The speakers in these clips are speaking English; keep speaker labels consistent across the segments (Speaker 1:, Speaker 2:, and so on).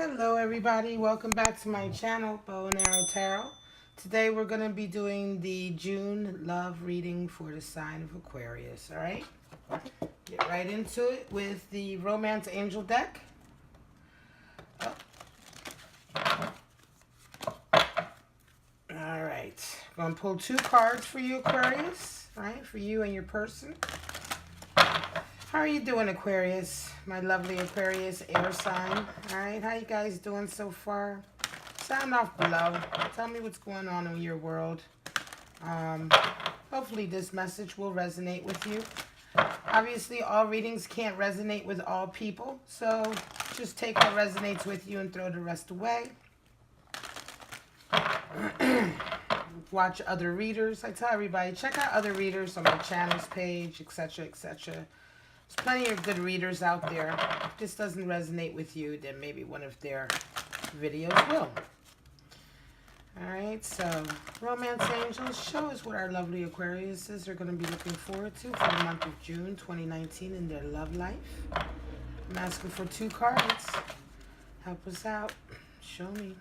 Speaker 1: Hello everybody, welcome back to my channel, Bow and Arrow Tarot. Today we're going to be doing the June love reading for the sign of Aquarius, alright? Get right into it with the Romance Angel deck. Alright, I'm going to pull two cards for you, Aquarius, alright, for you and your person. How are you doing, Aquarius? My lovely Aquarius air sign. Alright, how you guys doing so far? Sound off below. Tell me what's going on in your world. Hopefully this message will resonate with you. Obviously, all readings can't resonate with all people. So just take what resonates with you and throw the rest away. Watch other readers. I tell everybody, check out other readers on my channel's page, etc., etc. There's plenty of good readers out there. If this doesn't resonate with you, then maybe one of their videos will. Alright, so Romance Angels, show us what our lovely Aquariuses are going to be looking forward to for the month of June 2019 in their love life. I'm asking for two cards. Help us out. Show me.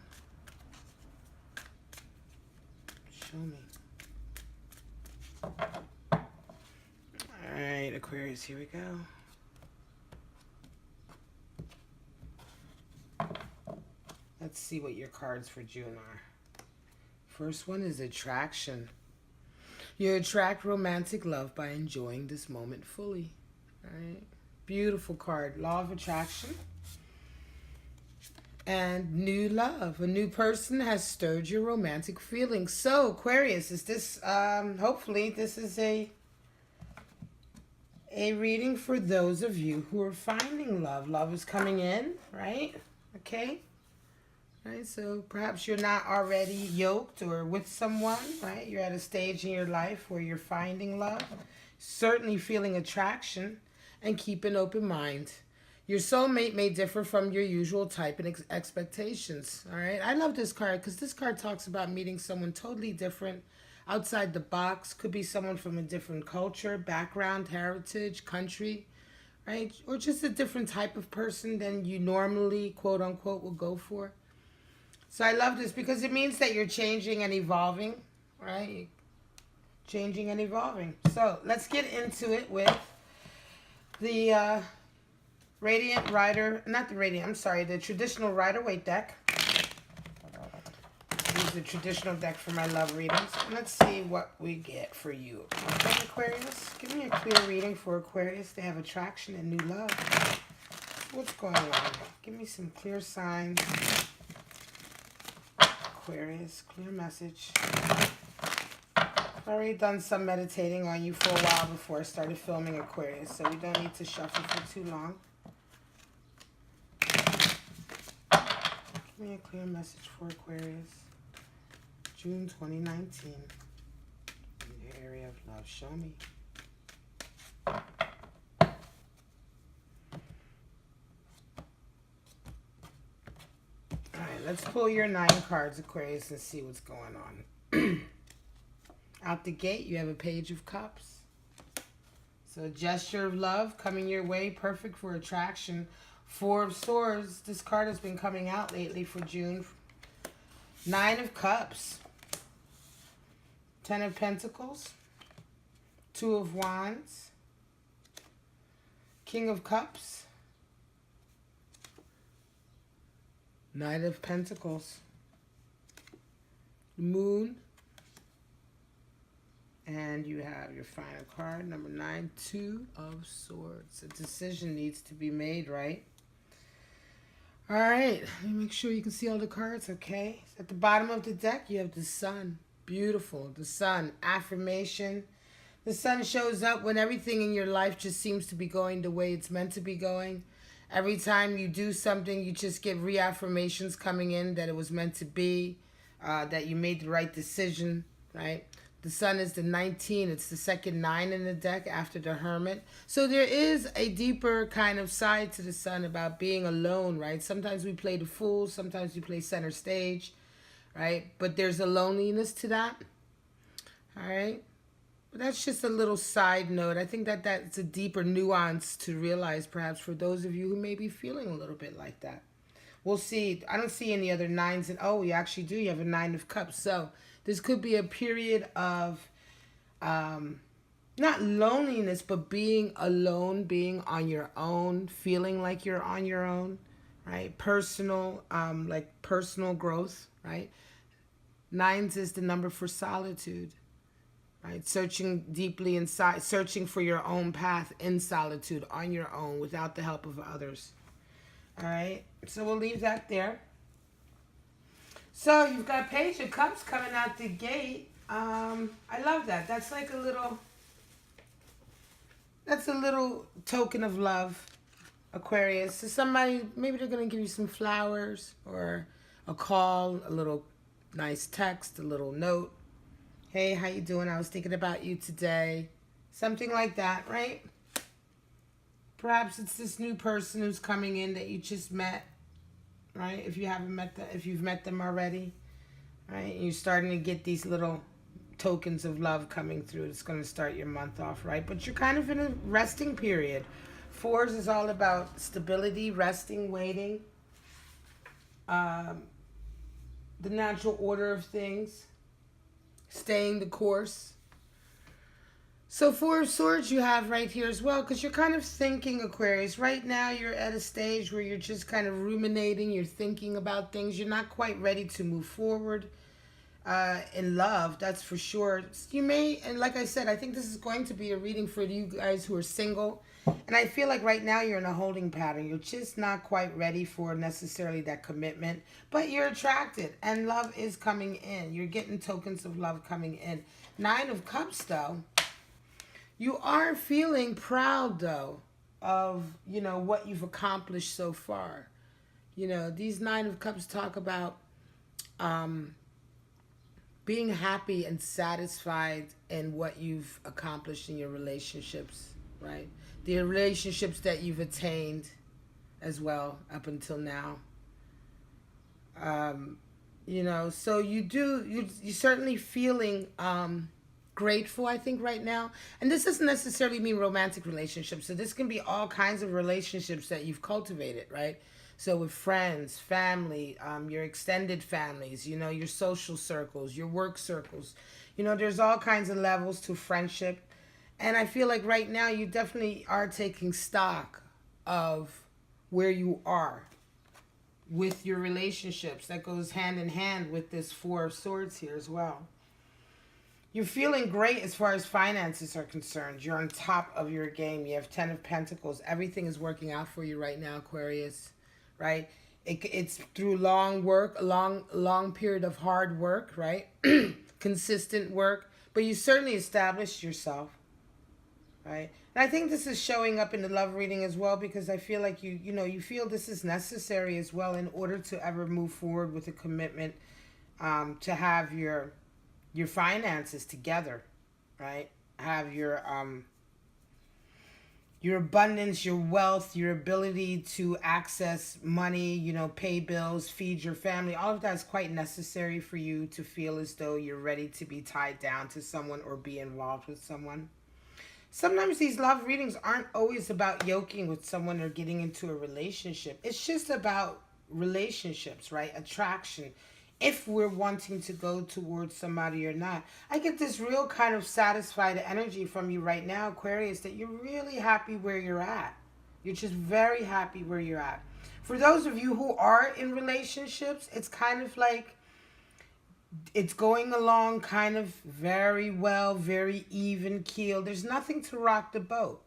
Speaker 1: Show me. Alright, Aquarius, here we go. Let's see what your cards for June are. First one is attraction. You attract romantic love by enjoying this moment fully. Alright, beautiful card. Law of attraction. And new love. A new person has stirred your romantic feelings. So, Aquarius, is this, hopefully, this is a reading for those of you who are finding love. Love is coming in, right? Okay. Right, so perhaps you're not already yoked or with someone, right? You're at a stage in your life where you're finding love. Certainly feeling attraction, and keep an open mind. Your soulmate may differ from your usual type and expectations, all right? I love this card because this card talks about meeting someone totally different, outside the box. Could be someone from a different culture, background, heritage, country, right? Or just a different type of person than you normally, quote unquote, will go for. So I love this because it means that you're changing and evolving, right? Changing and evolving. So let's get into it with the Radiant Rider, not the Radiant, I'm sorry, the traditional Rider-Waite deck. Use the traditional deck for my love readings. And let's see what we get for you. Okay, Aquarius? Give me a clear reading for Aquarius. They have attraction and new love. What's going on? Give me some clear signs. Aquarius, clear message. I've already done some meditating on you for a while before I started filming Aquarius, so we don't need to shuffle for too long. Give me a clear message for Aquarius. June 2019. In your area of love, show me. Alright, let's pull your 9 cards, Aquarius, and see what's going on. Out the gate, you have a Page of Cups. So a gesture of love coming your way, perfect for attraction. 4 of Swords. This card has been coming out lately for June. 9 of Cups. 10 of Pentacles. 2 of Wands. King of Cups. Knight of Pentacles. Moon. And you have your final card, number 9, 2 of Swords. A decision needs to be made, right? All right, let me make sure you can see all the cards, okay? So at the bottom of the deck, you have the Sun. Beautiful, the Sun, affirmation. The Sun shows up when everything in your life just seems to be going the way it's meant to be going. Every time you do something, you just get reaffirmations coming in that it was meant to be, that you made the right decision, right? The Sun is the 19. It's the second 9 in the deck after the Hermit. So there is a deeper kind of side to the Sun about being alone, right? Sometimes we play the fool. Sometimes we play center stage, right? But there's a loneliness to that, all right? But that's just a little side note. I think that that's a deeper nuance to realize, perhaps, for those of you who may be feeling a little bit like that. we'll see. I don't see any other nines. And oh, you actually do. You have a 9 of cups. So this could be a period of not loneliness, but being alone, being on your own, feeling like you're on your own, right? Personal, like personal growth, right? 9s is the number for solitude, right? Searching deeply inside, searching for your own path in solitude, on your own, without the help of others. All right, so we'll leave that there. So you've got Page of Cups coming out the gate. I love that. That's like a little token of love, Aquarius. So somebody, maybe they're going to give you some flowers or a call, a little nice text, a little note. Hey, how you doing? I was thinking about you today. Something like that, right? Perhaps it's this new person who's coming in that you just met, right? If you haven't met them, if you've met them already, right? And you're starting to get these little tokens of love coming through. It's going to start your month off, right? But you're kind of in a resting period. 4s is all about stability, resting, waiting, the natural order of things, staying the course. So 4 of Swords you have right here as well, because you're kind of thinking, Aquarius. Right now you're at a stage where you're just kind of ruminating. You're thinking about things. You're not quite ready to move forward in love, that's for sure. You may, and like I said, I think this is going to be a reading for you guys who are single. And I feel like right now you're in a holding pattern. You're just not quite ready for necessarily that commitment. But you're attracted and love is coming in. You're getting tokens of love coming in. 9 of Cups, though. You are feeling proud, though, of, you know, what you've accomplished so far. You know, these 9 of Cups talk about being happy and satisfied in what you've accomplished in your relationships, right? The relationships that you've attained as well up until now. You know, so you're certainly feeling grateful, I think, right now. And this doesn't necessarily mean romantic relationships. So this can be all kinds of relationships that you've cultivated, right? So with friends, family, your extended families, you know, your social circles, your work circles. You know, there's all kinds of levels to friendship. And I feel like right now you definitely are taking stock of where you are with your relationships. That goes hand in hand with this 4 of Swords here as well. You're feeling great as far as finances are concerned. You're on top of your game. You have 10 of Pentacles. Everything is working out for you right now, Aquarius, right? It's through long work, a long period of hard work, right? Consistent work. But you certainly established yourself, right? And I think this is showing up in the love reading as well, because I feel like you feel this is necessary as well in order to ever move forward with a commitment, to have your finances together, right? Have your abundance, your wealth, your ability to access money, you know, pay bills, feed your family. All of that is quite necessary for you to feel as though you're ready to be tied down to someone or be involved with someone. Sometimes these love readings aren't always about yoking with someone or getting into a relationship. It's just about relationships, right? Attraction. If we're wanting to go towards somebody or not. I get this real kind of satisfied energy from you right now, Aquarius, that you're really happy where you're at. You're just very happy where you're at. For those of you who are in relationships, it's kind of like it's going along kind of very well, very even keel. There's nothing to rock the boat.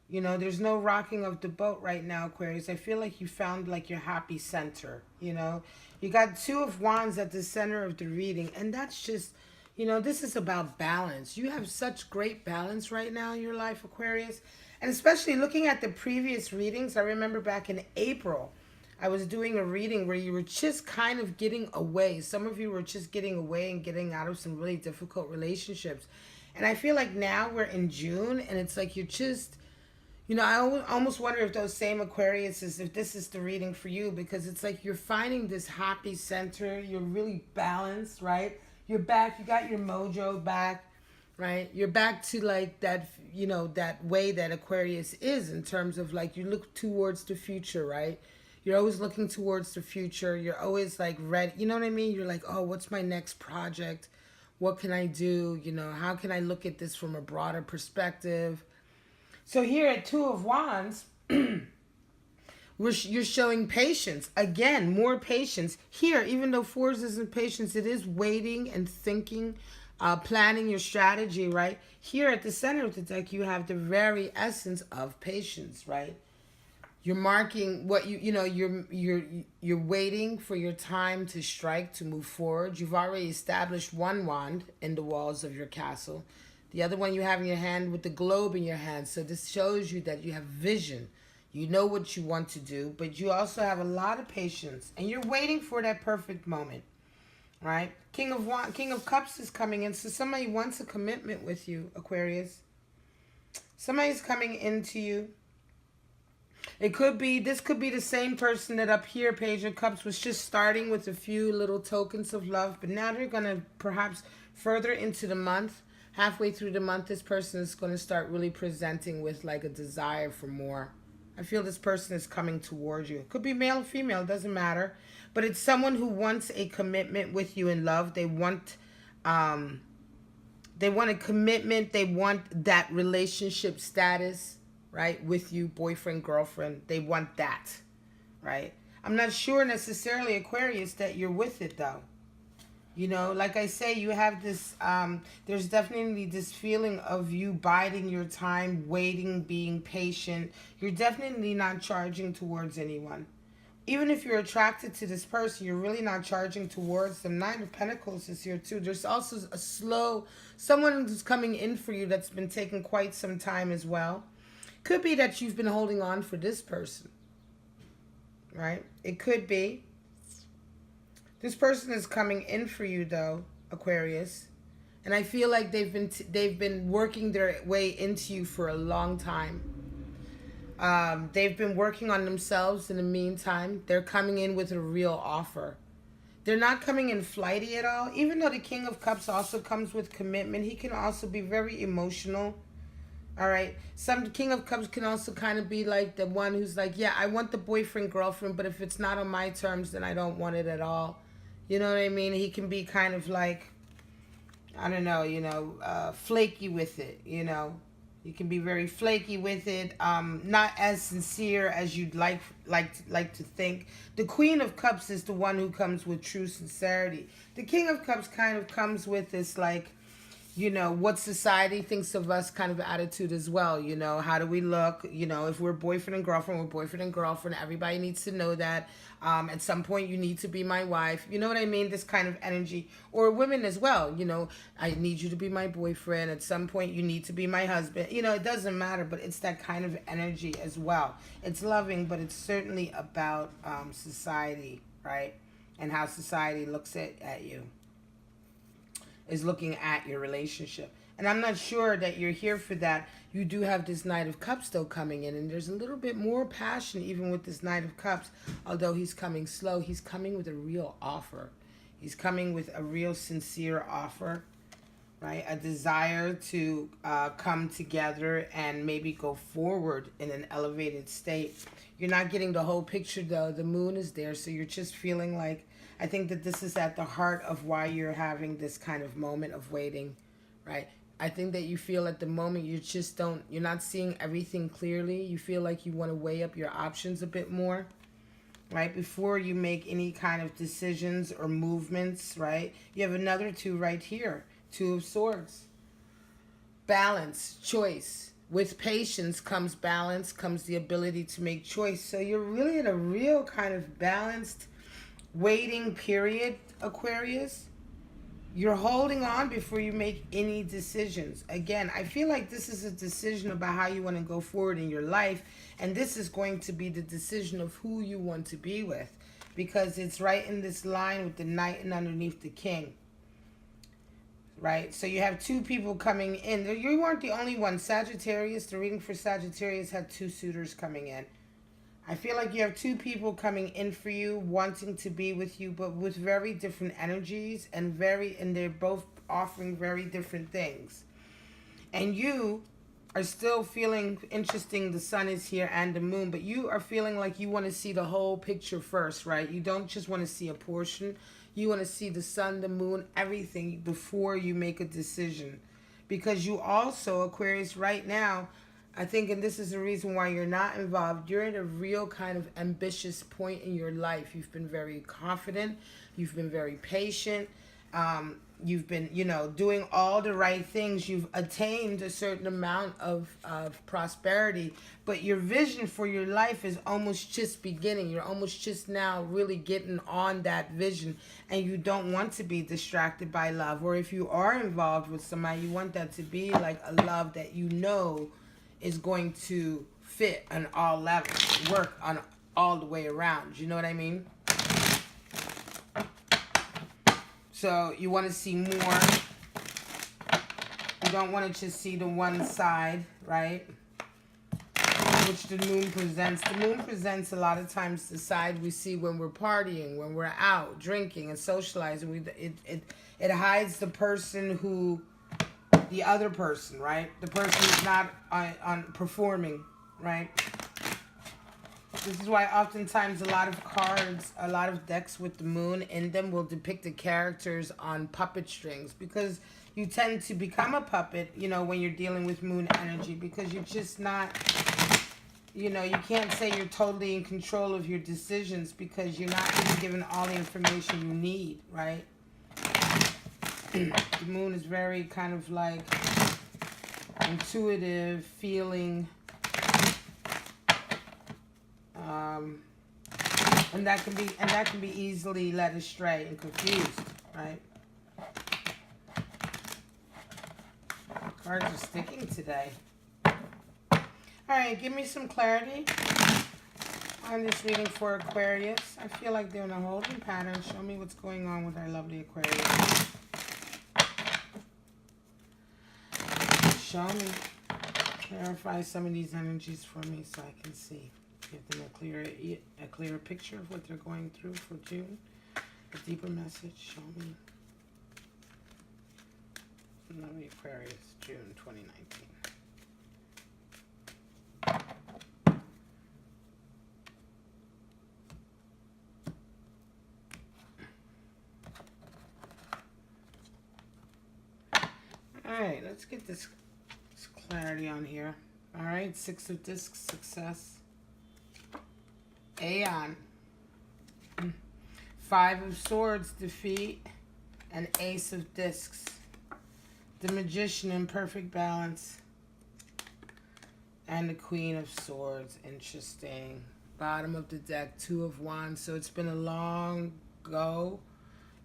Speaker 1: You know, there's no rocking of the boat right now, Aquarius. I feel like you found like your happy center, you know. You got 2 of Wands at the center of the reading. And that's just, you know, this is about balance. You have such great balance right now in your life, Aquarius. And especially looking at the previous readings, I remember back in April, I was doing a reading where you were just kind of getting away. Some of you were just getting away and getting out of some really difficult relationships. And I feel like now we're in June and it's like you're just, you know, I almost wonder if those same Aquariuses, if this is the reading for you, because it's like you're finding this happy center. You're really balanced, right? You're back. You got your mojo back, right? You're back to like that, you know, that way that Aquarius is in terms of like you look towards the future, right? You're always looking towards the future. You're always like ready. You know what I mean? You're like, oh, what's my next project? What can I do? You know, how can I look at this from a broader perspective? So here at Two of Wands, you're showing patience. Again, more patience. Here, even though fours isn't patience, it is waiting and thinking, planning your strategy, right? Here at the center of the deck, you have the very essence of patience, right? You're marking what you're waiting for your time to strike, to move forward. You've already established one wand in the walls of your castle. The other one you have in your hand with the globe in your hand. So this shows you that you have vision. You know what you want to do, but you also have a lot of patience, and you're waiting for that perfect moment, right? King of Cups is coming in, so somebody wants a commitment with you, Aquarius. Somebody's coming into you. This could be the same person that up here, Page of Cups, was just starting with a few little tokens of love, but now they're going to perhaps further into the month, halfway through the month, this person is going to start really presenting with like a desire for more. I feel this person is coming towards you. Could be male or female, doesn't matter. But it's someone who wants a commitment with you in love. They want a commitment. They want that relationship status, right, with you, boyfriend, girlfriend. They want that, right? I'm not sure necessarily, Aquarius, that you're with it, though. You know, like I say, you have this, there's definitely this feeling of you biding your time, waiting, being patient. You're definitely not charging towards anyone. Even if you're attracted to this person, you're really not charging towards them. Nine of Pentacles is here too. There's also someone who's coming in for you that's been taking quite some time as well. Could be that you've been holding on for this person, right? It could be. This person is coming in for you, though, Aquarius, and I feel like they've been working their way into you for a long time. They've been working on themselves in the meantime. They're coming in with a real offer. They're not coming in flighty at all. Even though the King of Cups also comes with commitment, he can also be very emotional. All right. Some King of Cups can also kind of be like the one who's like, yeah, I want the boyfriend, girlfriend, but if it's not on my terms, then I don't want it at all. You know what I mean? He can be kind of like, I don't know, flaky with it, you know. You can be very flaky with it, not as sincere as you'd like to think. The Queen of Cups is the one who comes with true sincerity. The King of Cups kind of comes with this like, you know, what society thinks of us kind of attitude as well. You know, how do we look? You know, if we're boyfriend and girlfriend, we're boyfriend and girlfriend. Everybody needs to know that. At some point, you need to be my wife. You know what I mean? This kind of energy. Or women as well. You know, I need you to be my boyfriend. At some point, you need to be my husband. You know, it doesn't matter, but it's that kind of energy as well. It's loving, but it's certainly about society, right? And how society looks at you. Is looking at your relationship. And I'm not sure that you're here for that. You do have this Knight of Cups though coming in, and there's a little bit more passion even with this Knight of Cups. Although he's coming slow, he's coming with a real offer. He's coming with a real sincere offer, right? A desire to come together and maybe go forward in an elevated state. You're not getting the whole picture though. The moon is there, so you're just feeling like, I think that this is at the heart of why you're having this kind of moment of waiting, right? I think that you feel at the moment you're not seeing everything clearly. You feel like you want to weigh up your options a bit more, right? Before you make any kind of decisions or movements, right? You have another two right here, Two of Swords. Balance, choice. With patience comes balance, comes the ability to make choice. So you're really in a real kind of balanced waiting period, Aquarius. You're holding on before you make any decisions. Again, I feel like this is a decision about how you want to go forward in your life, and this is going to be the decision of who you want to be with, because it's right in this line with the Knight and underneath the King, right? So you have two people coming in. You weren't the only one. Sagittarius, the reading for Sagittarius had two suitors coming in. I feel like you have two people coming in for you, wanting to be with you, but with very different energies and they're both offering very different things. And you are still feeling interesting. The sun is here and the moon, but you are feeling like you want to see the whole picture first, right? You don't just want to see a portion. You want to see the sun, the moon, everything before you make a decision. Because you also, Aquarius, right now, I think, and this is the reason why you're not involved, you're at a real kind of ambitious point in your life. You've been very confident. You've been very patient. You've been, you know, doing all the right things. You've attained a certain amount of prosperity, but your vision for your life is almost just beginning. You're almost just now really getting on that vision, and you don't want to be distracted by love. Or if you are involved with somebody, you want that to be like a love that you know is going to fit on all levels, work on all the way around. You know what I mean? So you want to see more. You don't want to just see the one side, right? Which the moon presents. The moon presents a lot of times the side we see when we're partying, when we're out drinking and socializing. It hides the person who, the other person, right? The person who's not on performing, right? This is why oftentimes a lot of cards, a lot of decks with the moon in them will depict the characters on puppet strings, because you tend to become a puppet, you know, when you're dealing with moon energy, because you're just not, you know, you can't say you're totally in control of your decisions because you're not even given all the information you need, right? The moon is very kind of like intuitive, feeling, and that can be easily led astray and confused, right? Cards are sticking today. All right, give me some clarity on this reading for Aquarius. I feel like they're in a holding pattern. Show me what's going on with our lovely Aquarius. Show me. Clarify some of these energies for me so I can see. Give them a clearer picture of what they're going through for June. A deeper message. Show me. Lovely Aquarius, June 2019. All right, let's get this clarity on here. All right, Six of Discs, success. Aeon. Five of Swords, defeat. And Ace of Discs. The Magician in perfect balance. And the Queen of Swords. Interesting. Bottom of the deck, Two of Wands. So it's been a long go.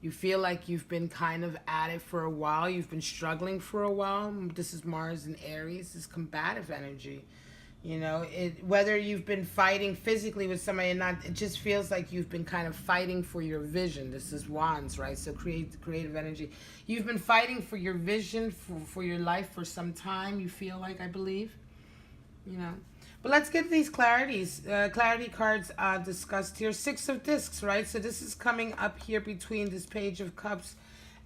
Speaker 1: You feel like you've been kind of at it for a while. You've been struggling for a while. This is Mars and Aries. This is combative energy. You know, whether you've been fighting physically with somebody or not, it just feels like you've been kind of fighting for your vision. This is Wands, right? So creative energy. You've been fighting for your vision, for your life for some time, you feel like, I believe. You know. But let's get these clarity cards discussed here. Six of Discs, right? So this is coming up here between this Page of Cups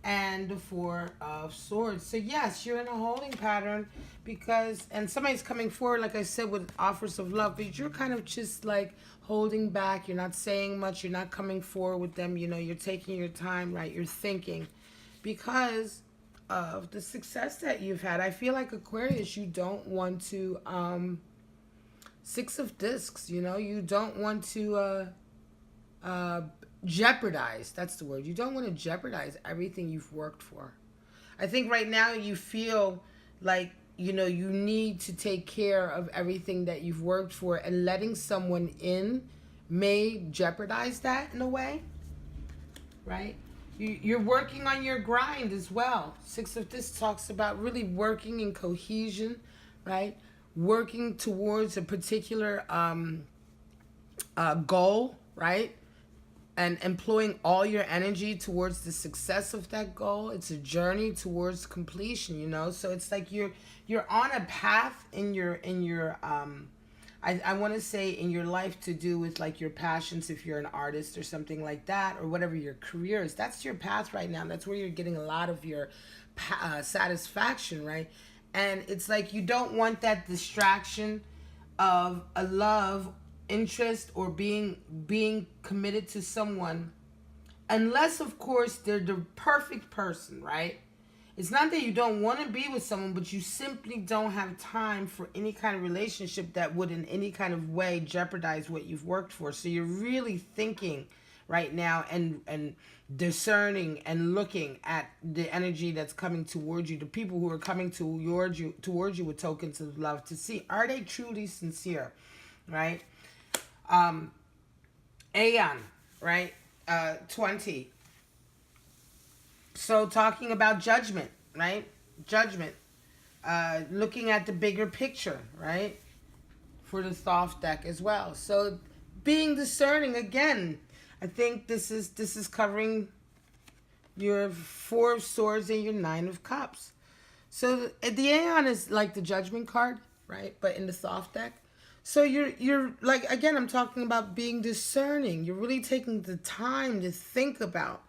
Speaker 1: and the Four of Swords. So yes, you're in a holding pattern because, and somebody's coming forward, like I said, with offers of love, but you're kind of just like holding back. You're not saying much. You're not coming forward with them. You know, you're taking your time, right? You're thinking because of the success that you've had. I feel like Aquarius, you don't want to, Six of Discs, you know, you don't want to jeopardize. That's the word. You don't want to jeopardize everything you've worked for. I think right now you feel like, you know, you need to take care of everything that you've worked for, and letting someone in may jeopardize that in a way, right? You're working on your grind as well. Six of Discs talks about really working in cohesion, right? Working towards a particular goal, right? And employing all your energy towards the success of that goal. It's a journey towards completion, you know? So it's like you're on a path in your I want to say in your life to do with like your passions, if you're an artist or something like that, or whatever your career is. That's your path right now. That's where you're getting a lot of your satisfaction, right? And it's like you don't want that distraction of a love, interest, or being committed to someone, unless of course they're the perfect person, right? It's not that you don't want to be with someone, but you simply don't have time for any kind of relationship that would in any kind of way jeopardize what you've worked for. So you're really thinking right now and discerning and looking at the energy that's coming towards you, the people who are coming towards you with tokens of love, to see, are they truly sincere, right? Aeon, right? 20. So talking about judgment, right? Judgment. Looking at the bigger picture, right? For the Thoth deck as well. So being discerning again. I think this is covering your 4 of Swords and your 9 of Cups. So the Aeon is like the Judgment card, right? But in the Thoth deck. So you're like, again, I'm talking about being discerning. You're really taking the time to think about,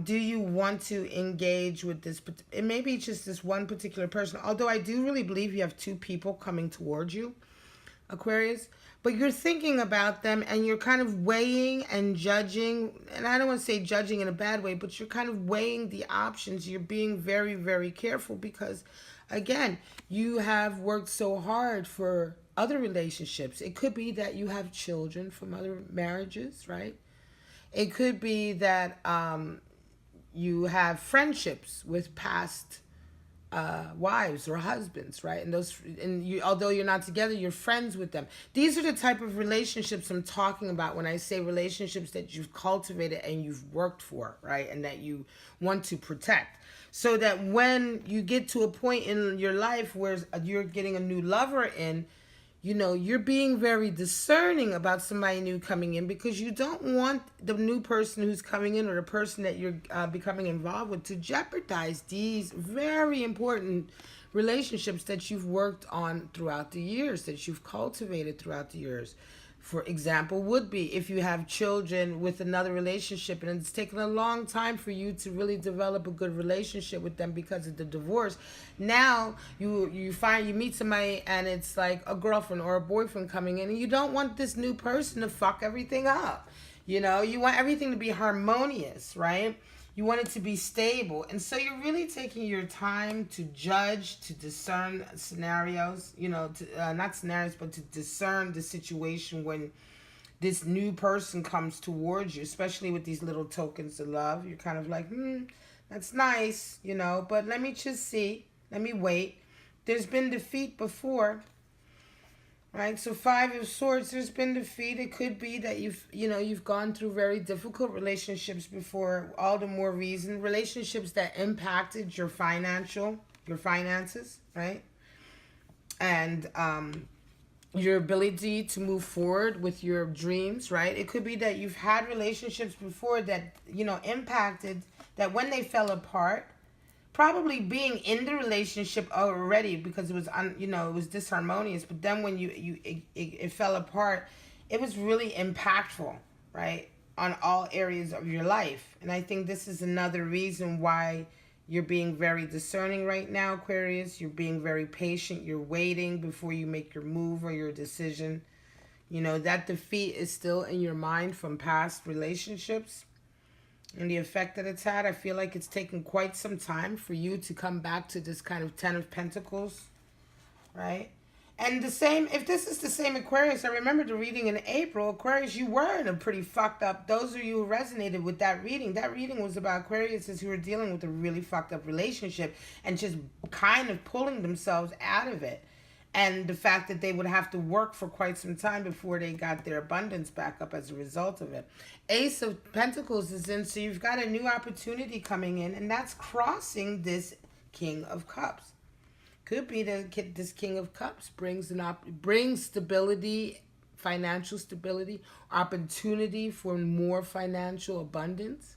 Speaker 1: do you want to engage with this? It may be just this one particular person. Although I do really believe you have 2 people coming towards you, Aquarius. But you're thinking about them and you're kind of weighing and judging. And I don't want to say judging in a bad way, but you're kind of weighing the options. You're being very, very careful because, again, you have worked so hard for other relationships. It could be that you have children from other marriages, right? It could be that you have friendships with past wives or husbands, right? And you, although you're not together, you're friends with them. These are the type of relationships I'm talking about when I say relationships that you've cultivated and you've worked for, right? And that you want to protect. So that when you get to a point in your life where you're getting a new lover in, you know, you're being very discerning about somebody new coming in, because you don't want the new person who's coming in or the person that you're becoming involved with to jeopardize these very important relationships that you've worked on throughout the years, that you've cultivated throughout the years. For example, would be if you have children with another relationship and it's taken a long time for you to really develop a good relationship with them because of the divorce. Now you meet somebody and it's like a girlfriend or a boyfriend coming in, and you don't want this new person to fuck everything up. You know, you want everything to be harmonious, right? You want it to be stable. And so you're really taking your time to judge, to discern scenarios, you know, not scenarios, but to discern the situation when this new person comes towards you, especially with these little tokens of love. You're kind of like, that's nice, you know, but let me just see. Let me wait. There's been defeat before. Right, so 5 of Swords, there's been defeat. It could be that you've gone through very difficult relationships before. All the more reason, relationships that impacted your finances, right, and your ability to move forward with your dreams, right. It could be that you've had relationships before that impacted, that when they fell apart. Probably being in the relationship already because it was it was disharmonious, but then when it fell apart, it was really impactful, right, on all areas of your life. And I think this is another reason why you're being very discerning right now, Aquarius. You're being very patient. You're waiting before you make your move or your decision. You know, that defeat is still in your mind from past relationships. And the effect that it's had, I feel like it's taken quite some time for you to come back to this kind of 10 of Pentacles, right? And the same, if this is the same Aquarius, I remember the reading in April, Aquarius, you were in a pretty fucked up, those of you who resonated with that reading was about Aquariuses who were dealing with a really fucked up relationship and just kind of pulling themselves out of it. And the fact that they would have to work for quite some time before they got their abundance back up as a result of it. Ace of Pentacles is in, so you've got a new opportunity coming in, and that's crossing this King of Cups. Could be that this King of Cups brings stability, financial stability, opportunity for more financial abundance.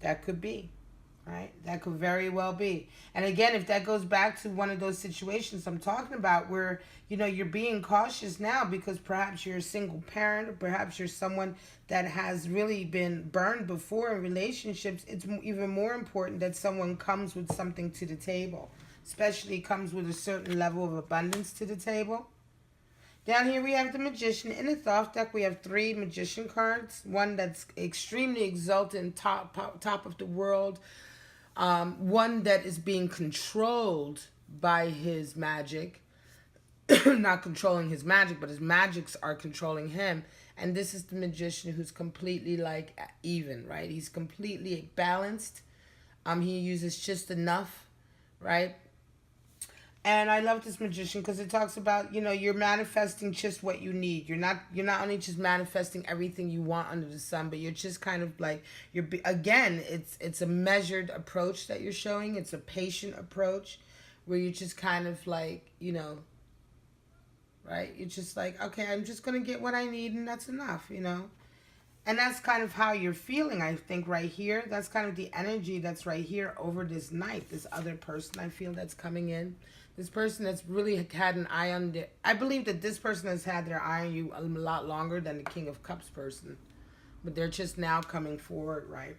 Speaker 1: That could be. Right? That could very well be. And again, if that goes back to one of those situations I'm talking about where, you're being cautious now because perhaps you're a single parent or perhaps you're someone that has really been burned before in relationships, it's even more important that someone comes with something to the table, especially comes with a certain level of abundance to the table. Down here we have the Magician. In the Thoth deck we have 3 Magician cards. One that's extremely exultant, top of the world. One that is being controlled by his magic. Not controlling his magic, but his magics are controlling him. And this is the Magician who's completely like even, right? He's completely balanced. He uses just enough, right? And I love this Magician because it talks about, you know, you're manifesting just what you need. You're not only just manifesting everything you want under the sun, but you're just kind of like, again, it's a measured approach that you're showing. It's a patient approach where you're just kind of like, you know, right? You're just like, okay, I'm just going to get what I need and that's enough, you know? And that's kind of how you're feeling, I think, right here. That's kind of the energy that's right here over this night. This other person I feel that's coming in. This person that's really had an eye on the... I believe that this person has had their eye on you a lot longer than the King of Cups person. But they're just now coming forward, right?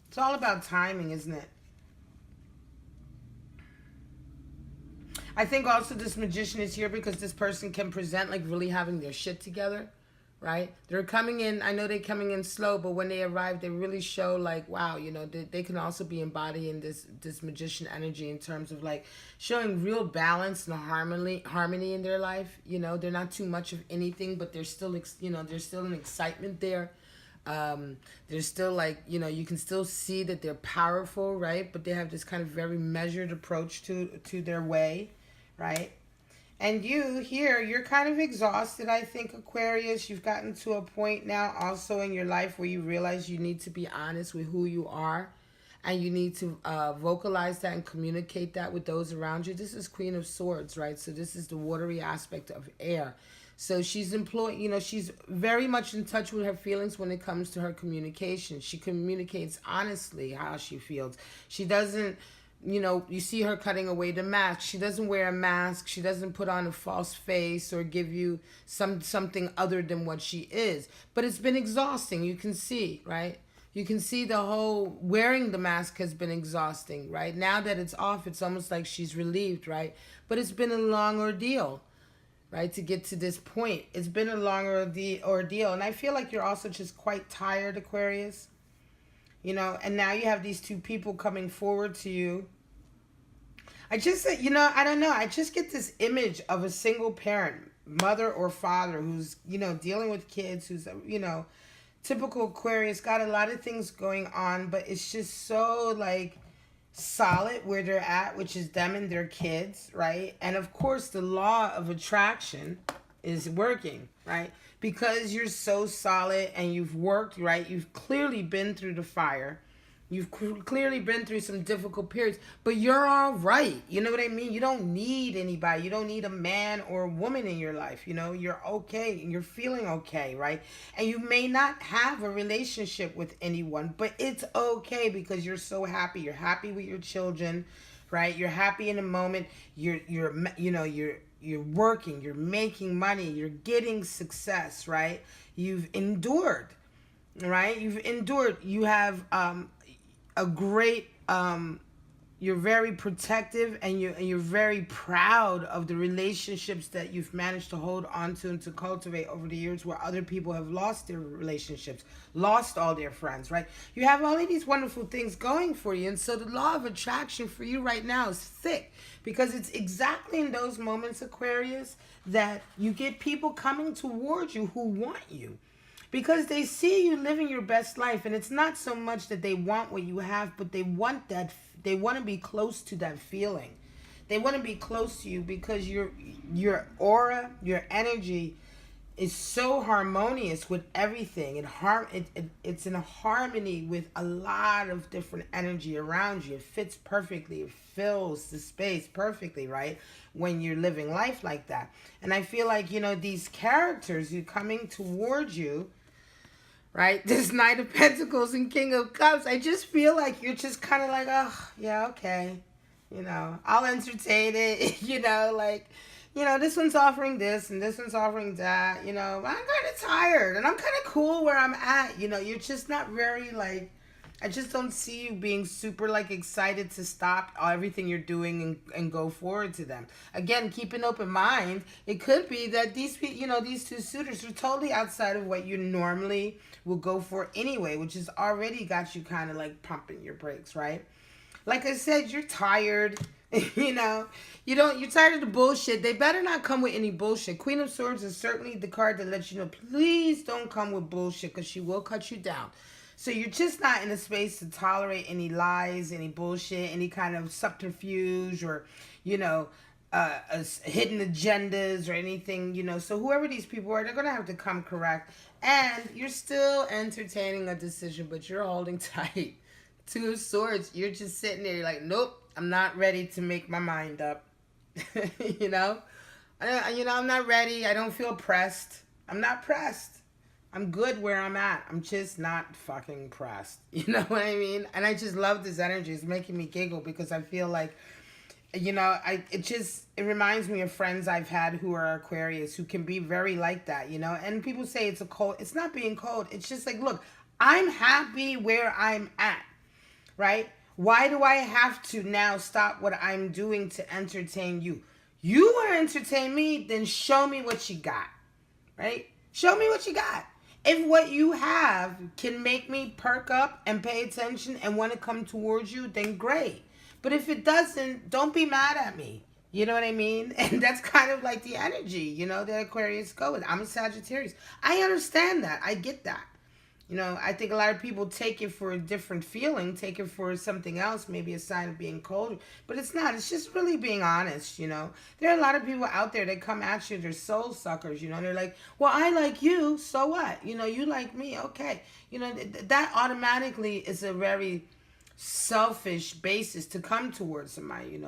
Speaker 1: It's all about timing, isn't it? I think also this Magician is here because this person can present like really having their shit together, right? They're coming in, I know they're coming in slow, but when they arrive, they really show like, wow, you know, they can also be embodying this Magician energy in terms of like showing real balance and harmony in their life. You know, they're not too much of anything, but there's still, you know, there's still an excitement there. There's still like, you know, you can still see that they're powerful, right? But they have this kind of very measured approach to their way, right? And you here, you're kind of exhausted, I think, Aquarius. You've gotten to a point now also in your life where you realize you need to be honest with who you are. And you need to vocalize that and communicate that with those around you. This is Queen of Swords, right? So this is the watery aspect of air. So she's employed, you know, she's very much in touch with her feelings when it comes to her communication. She communicates honestly how she feels. She doesn't, you know, you see her cutting away the mask. She doesn't wear a mask. She doesn't put on a false face or give you something other than what she is. But it's been exhausting. You can see, right? You can see the whole wearing the mask has been exhausting, right? Now that it's off, it's almost like she's relieved, right? But it's been a long ordeal, right, to get to this point. It's been a long ordeal. And I feel like you're also just quite tired, Aquarius. You know, and now you have these 2 people coming forward to you. I just, you know, I don't know. I just get this image of a single parent, mother or father, who's, you know, dealing with kids, who's, you know, typical Aquarius, got a lot of things going on, but it's just so, like, solid where they're at, which is them and their kids, right? And, of course, the law of attraction is working, right? Because you're so solid and you've worked, right? You've clearly been through the fire. You've clearly been through some difficult periods, but you're all right. You know what I mean? You don't need anybody. You don't need a man or a woman in your life. You know, you're okay. You're feeling okay, right? And you may not have a relationship with anyone, but it's okay because you're so happy. You're happy with your children, right? You're happy in the moment. You're working, you're making money, you're getting success, right? You've endured, right? You've endured. You have a great, you're very protective and you're very proud of the relationships that you've managed to hold on to and to cultivate over the years where other people have lost their relationships, lost all their friends, right? You have all of these wonderful things going for you. And so the law of attraction for you right now is thick because it's exactly in those moments, Aquarius, that you get people coming towards you who want you. Because they see you living your best life, and it's not so much that they want what you have, but they want that. They want to be close to that feeling. They want to be close to you because your aura, your energy, is so harmonious with everything. It's in harmony with a lot of different energy around you. It fits perfectly. It fills the space perfectly, right? When you're living life like that. And I feel like, you know, these characters who coming towards you, right? This Knight of Pentacles and King of Cups, I just feel like you're just kind of like, oh, yeah, okay. You know, I'll entertain it. You know, like, you know, this one's offering this and this one's offering that. You know, I'm kind of tired and I'm kind of cool where I'm at. You know, you're just not very, like, I just don't see you being super like excited to stop everything you're doing and go forward to them. Again, keep an open mind. It could be that these these two suitors are totally outside of what you normally will go for anyway, which has already got you kind of like pumping your brakes, right? Like I said, you're tired. You're tired of the bullshit. They better not come with any bullshit. Queen of Swords is certainly the card that lets you know, please don't come with bullshit, because she will cut you down. So you're just not in a space to tolerate any lies, any bullshit, any kind of subterfuge, or, hidden agendas or anything. So whoever these people are, they're going to have to come correct. And you're still entertaining a decision, but you're holding tight. Two of Swords, you're just sitting there, you're like, nope, I'm not ready to make my mind up. I'm not ready. I don't feel pressed. I'm not pressed. I'm good where I'm at. I'm just not fucking pressed. You know what I mean? And I just love this energy. It's making me giggle because I feel like, it reminds me of friends I've had who are Aquarius who can be very like that, And people say it's a cold. It's not being cold. It's just like, look, I'm happy where I'm at, right? Why do I have to now stop what I'm doing to entertain you? You want to entertain me? Then show me what you got, right? Show me what you got. If what you have can make me perk up and pay attention and want to come towards you, then great. But if it doesn't, don't be mad at me. You know what I mean? And that's kind of like the energy, that Aquarius go with. I'm a Sagittarius. I understand that. I get that. I think a lot of people take it for a different feeling, take it for something else, maybe a sign of being cold. But it's not. It's just really being honest, There are a lot of people out there that come at you, they're soul suckers, They're like, well, I like you, so what? You like me, okay. That automatically is a very selfish basis to come towards somebody,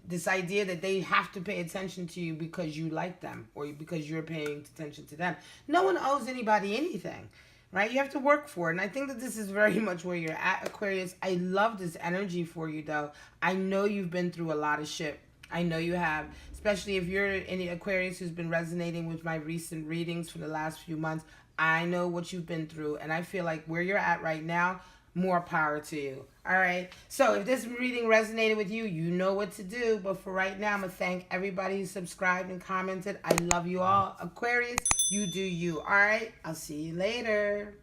Speaker 1: This idea that they have to pay attention to you because you like them or because you're paying attention to them. No one owes anybody anything. Right? You have to work for it. And I think that this is very much where you're at, Aquarius. I love this energy for you, though. I know you've been through a lot of shit. I know you have. Especially if you're any Aquarius who's been resonating with my recent readings for the last few months. I know what you've been through. And I feel like where you're at right now, more power to you. All right? So if this reading resonated with you, you know what to do. But for right now, I'm going to thank everybody who subscribed and commented. I love you all. Aquarius, you do you. All right? I'll see you later.